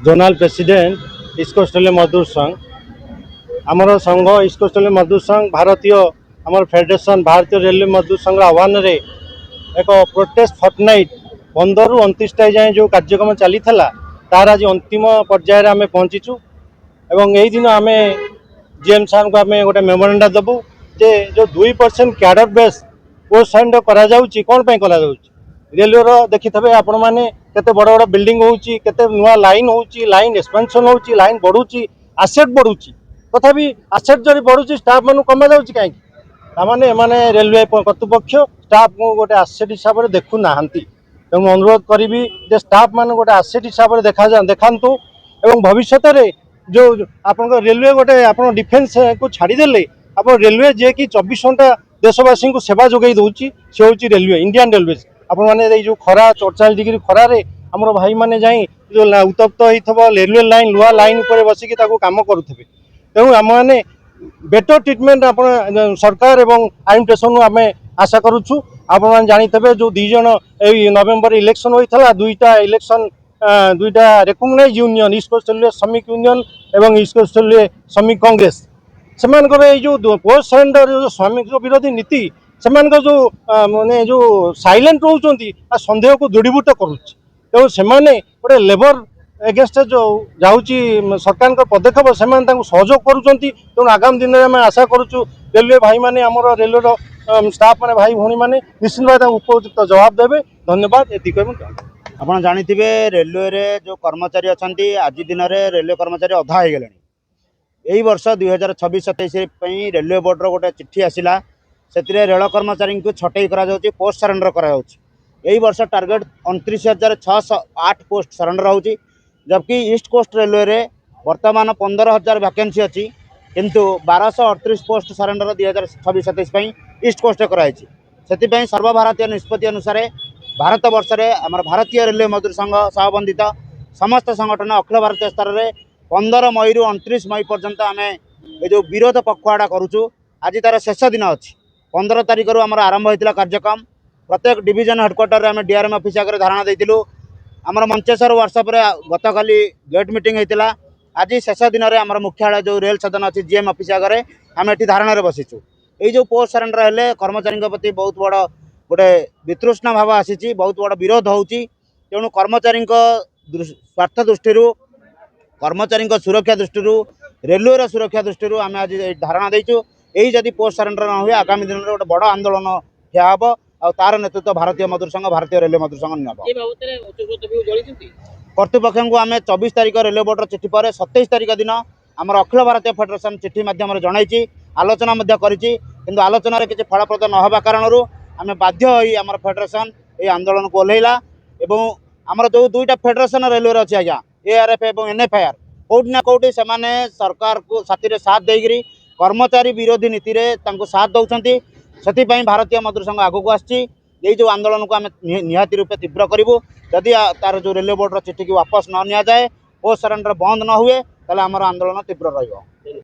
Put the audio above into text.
Zonal president east coast railway Mazdoor Sangh आमर संघ east coast railway Mazdoor संघ भारतीय आमर फेडरेशन भारतीय रेलवे मजदूर संघ आह्वान रे एक प्रोटेस्ट फर्टनाइट 15 ରୁ 29 जाए जो कार्यक्रम चली तार आज अंतिम पर्यायर आम पहुँचीचु एवं यही दिन आम जीएम सार को आम गोटे मेमोरेंडा देवु जे जो 2% कैडर बेस पोस्ट साइंड कौन करा रेलवे देखी थे आपण मैंने केते बड़ बड़ बिल्डिंग होची केते नुआ लाइन होची लाइन एक्सपेंशन होची लाइन बढ़ुची आसेट बढ़ुची तथापि आसेट जरी बढ़ुची स्टाफ मानु कमा जाउची काई तामाने माने रेलवे कर्तृपक्ष स्टाफ को गोटे आसेट हिसाब से देखु नाहंती तेणु अनुरोध करी जे स्टाफ मान गोटे आसेट हिसाब से देखातु एवं भविष्य में जो आप रेलवे गोटे आप डिफेन्स को छाड़देले आप रेलवे जे कि 24 घंटा देशवासी को सेवा जोगाई दूसरी से हूँ रेलवे इंडियन रेलवे आपने जो खरा 44 डिग्री खरार आमर भाई मैंने जाई जो उत्तप्त होता रेलवे लाइन लुहा लाइन पर बसिकी कम करुवे तेणु आम मैंने बेटर ट्रिटमेंट आप सरकार एवं एडमिनिस्ट्रेशन आम आशा करुचु आपने जानीते जो दीज नवेम्बर इलेक्शन होता दुईटा इलेक्शन दुईटा recognise union east coast railway Shramik union एवं east coast railway Shramik Congress से जो पोस्ट सरेंडर जो श्रमिक विरोधी नीति से जो माने जो साइलेंट रोचंती सन्देह को दृढ़ीभूत करुच्ची तेणु से गोटे लेबर एगेन्स्ट जो जाऊँगी सरकार पदक्षेप से सहयोग करुँच तेणु आगामी दिन में आशा करुचु रेलवे भाई मैंने आमर रेलवे स्टाफ मैंने भाई भौणी मैंने निश्चित भाव उपयुक्त जवाब देवे धन्यवाद ये आप जानी रेलवे रे जो कर्मचारी अच्छा आज दिन में रेलवे कर्मचारी अधा हो गले यही वर्ष 2026-27 रेलवे बोर्डर गोटे चिट्ठी आसला से रेल कर्मचारी को छटई करा पोस्ट सरेंडर करा यही वर्ष टार्गेट 29,608 पोस्ट सरेंडर होची जबकि ईस्ट कोस्ट रेलवे रे वर्तमान 15,000 वैकेंसी अच्छी किंतु 1238 पोस्ट सरेंडर 2026-27 ईस्ट कोस्ट कराई से सर्वभारतीय निष्पत्ति अनुसार भारत वर्ष में आम भारतीय रेलवे मजदूर संघ सहबंधित समस्त संगठन अखिल भारतीय स्तर में 15 मई रु 29 मई पर्यंत आम ये जो विरोध पखुआड़ा करुचु आज तार शेष दिन अच्छी 15 तारिख रू आम आरंभ होता कार्यक्रम प्रत्येक डिविजन हेडक्वार्टर में डीआरएम ऑफिस आगे धारणा देलु आमर मंचेश्वर वर्कशॉप गत काली गेट मीटिंग होता आज शेष दिन में आम मुख्यालय जो रेल सदन अच्छी जीएम ऑफिस आगे आम ये धारणा बसीचु ये जो पोस्ट सरेंडर हेले कर्मचारी प्रति बहुत बड़ गोटे वितृष्णा भाव आसी बहुत बड़ विरोध होची तेणु कर्मचारी स्वार्थ दृष्टि कर्मचारी सुरक्षा दृष्टि रेलवे सुरक्षा दृष्टि आम आज धारणा देचु यही जदि पोस्ट सरेंडर न हुए आगामी दिन में गोटे बड़ आंदोलन ठिया हम और तार नेतृत्व भारतीय मजदूर संघ भारतीय रेलवे मजदूर संघ नेब कर्तृपक्ष को आम 24 तारिख रेलवे बोर्डर चिट्ठी पर 27 तारिख दिन आम अखिल भारतीय फेडरेशन चिट्ठी मध्यम जनई आलोचना किंतु आलोचन किसी फलप्रद न होगा कारण आम बाध्य आम फेडरेशन ये आंदोलन को ओह्लैला एवं आमर जो दुईटा फेडरेशन रेलवे अच्छी आज्ञा एआरएफ और एनएफआईआर कौटि ना कौटि से सरकार को साथी साथ देकरी कर्मचारी विरोधी नीति रे साथ दौरान से भारतीय मजदूर संघ आगक आसी जो आंदोलन को आम निहाती रूपे तीव्र करूँ जदि तार जो रेलवे बोर्डर चिट्ठी की वापस न नि जाए पोस्ट सरेंडर बंद न हुए ताले आमर आंदोलन तीव्र रहिबो।